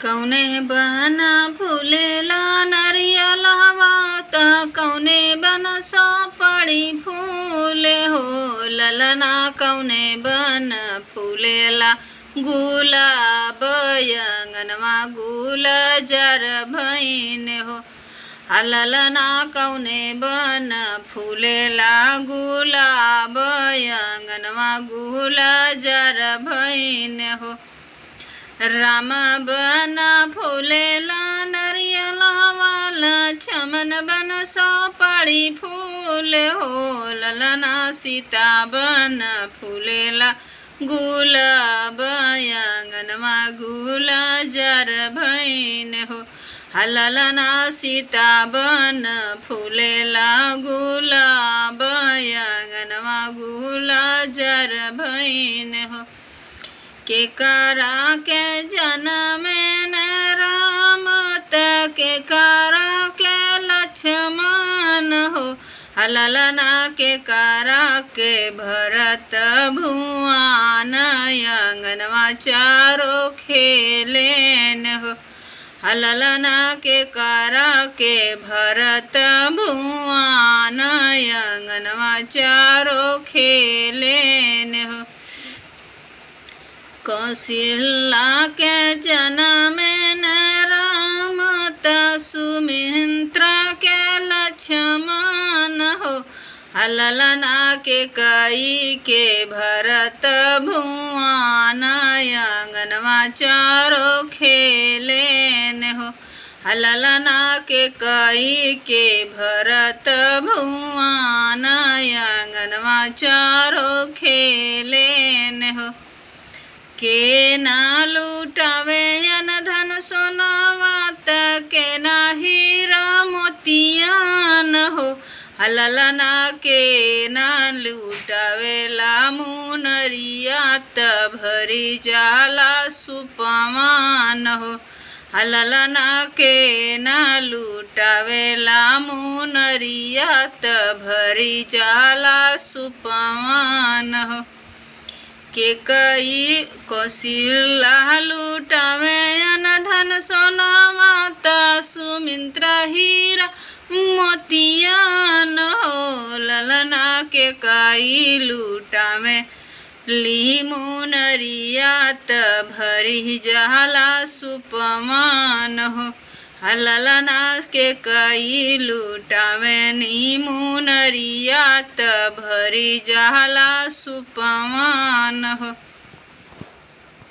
कौने बना फूलेला नरियलवा त कौने बन पड़ी फूले हो ललना कौने बन फूलेला गुलाब अंगनवा गुलजार भईन हो ललना कौने बन फूलेला गुलाब अंगनवा गुलजार भईन हो राम बन फूलेला नरियलवा लक्ष्मण बन पड़ी फूल हो ललना सीता बन फूलेला गुलाब अंगनवा गुलजार भईन हो ललना सीता बन फूलेला गुलाब अंगनवा गुलजार भईन हो के करा के जन्म राम के करा के लक्ष्मण हो ललना के करा के भरत भुवन अंगनवा चारो खेलेन हो ललना के करा के भरत भुवन अंगनवा चारो खेलेन हो कौशल्या के जन्म राम त सुमित्रा के लक्ष्मण हो ललना के कई के भरत भुवन अंगनवा चारो खेलेन हो ललना के कई के भरत भुवन अंगनवा चारो खेलेन हो के ना लुटावे अन धन सोनावा त के ना हीरा मोतियान हो ललना के ना लुटावे ला मुनरिया त भरी जाला सुपमान हो ललना के ना लुटावे ला मुनरिया त भरी जाला सुपमान हो के कई कौशल्या लुटावे अन धन सोनावा त सुमित्रा हीरा मोतियान हो ललना के कई लुटावे ली मुनरिया त भरी जाला सुपमान हो ललना के कई लुटावे नी मुनरिया त भरी जाला सुपमान हो।